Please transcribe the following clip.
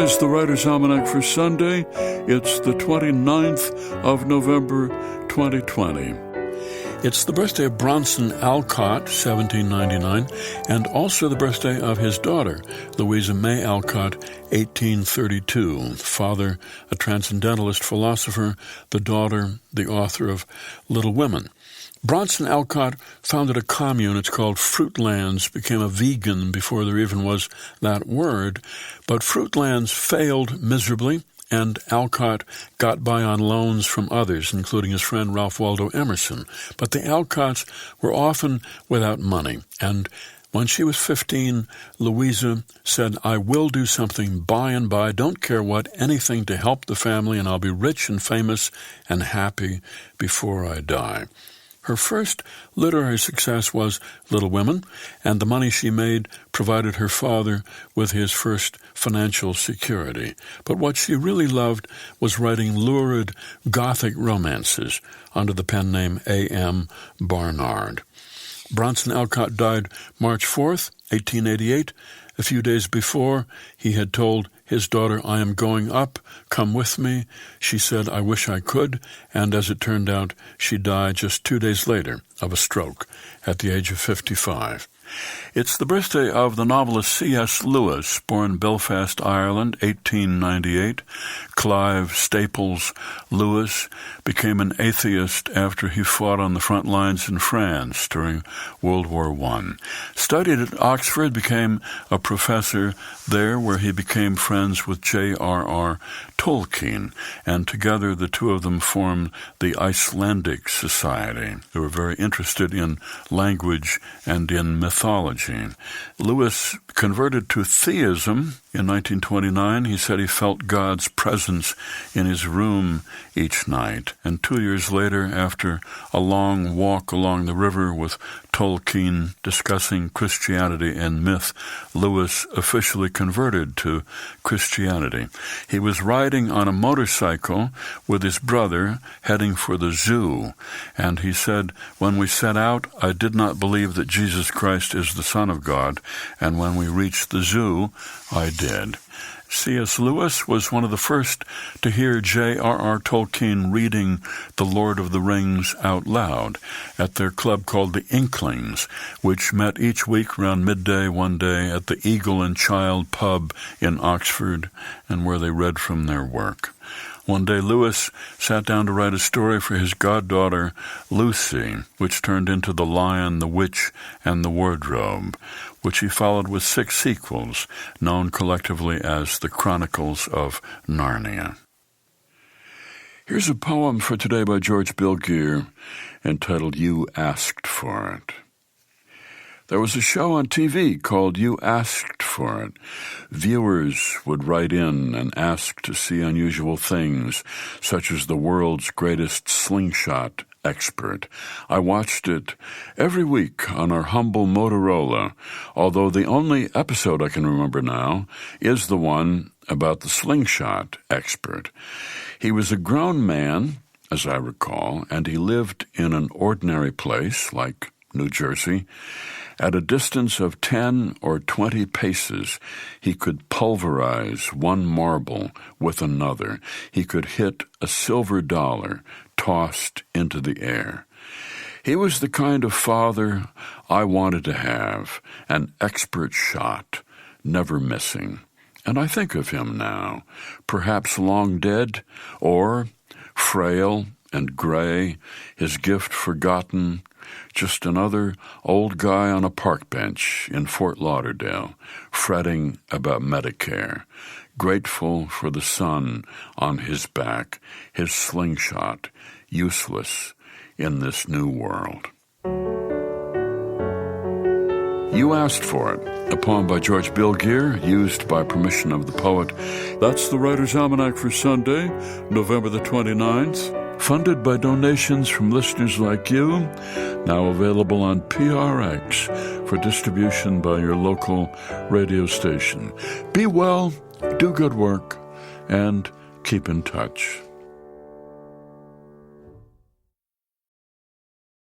is the Writer's Almanac for Sunday. It's the 29th of November, 2020. It's the birthday of Bronson Alcott, 1799, and also the birthday of his daughter, Louisa May Alcott, 1832. Father, a transcendentalist philosopher, the daughter, the author of Little Women. Bronson Alcott founded a commune. It's called Fruitlands, became a vegan before there even was that word. But Fruitlands failed miserably, and Alcott got by on loans from others, including his friend Ralph Waldo Emerson. But the Alcotts were often without money, and when she was 15, Louisa said, "I will do something by and by, don't care what, anything to help the family, and I'll be rich and famous and happy before I die." Her first literary success was Little Women, and the money she made provided her father with his first financial security. But what she really loved was writing lurid Gothic romances under the pen name A.M. Barnard. Bronson Alcott died March 4th, 1888. A few days before, he had told his daughter, "I am going up, come with me." She said, "I wish I could," and as it turned out, she died just 2 days later of a stroke at the age of 55. It's the birthday of the novelist C.S. Lewis, born Belfast, Ireland, 1898. Clive Staples Lewis became an atheist after he fought on the front lines in France during World War I. Studied at Oxford, became a professor there where he became friends with J.R.R. Tolkien, and together the two of them formed the Icelandic Society. They were very interested in language and in mythology. Lewis converted to theism in 1929. He said he felt God's presence in his room each night. And 2 years later, after a long walk along the river with Tolkien discussing Christianity and myth, Lewis officially converted to Christianity. He was riding on a motorcycle with his brother heading for the zoo, and he said, "When we set out, I did not believe that Jesus Christ is the Son of God, and when we reached the zoo, I did." C.S. Lewis was one of the first to hear J.R.R. Tolkien reading The Lord of the Rings out loud at their club called the Inklings, which met each week around midday one day at the Eagle and Child pub in Oxford, and where they read from their work. One day Lewis sat down to write a story for his goddaughter Lucy, which turned into The Lion, the Witch, and the Wardrobe, which he followed with 6 sequels, known collectively as the Chronicles of Narnia. Here's a poem for today by George Bilgier entitled "You Asked for It." There was a show on TV called You Asked for It. Viewers would write in and ask to see unusual things, such as the world's greatest slingshot expert. I watched it every week on our humble Motorola, although the only episode I can remember now is the one about the slingshot expert. He was a grown man, as I recall, and he lived in an ordinary place like New Jersey. At a distance of 10 or 20 paces, he could pulverize one marble with another. He could hit a silver dollar tossed into the air. He was the kind of father I wanted to have, an expert shot, never missing. And I think of him now, perhaps long dead, or frail and gray, his gift forgotten, just another old guy on a park bench in Fort Lauderdale, fretting about Medicare, grateful for the sun on his back, his slingshot, useless in this new world. You Asked for It, a poem by George Bilgier, used by permission of the poet. That's the Writer's Almanac for Sunday, November the 29th. Funded by donations from listeners like you, now available on PRX for distribution by your local radio station. Be well, do good work, and keep in touch.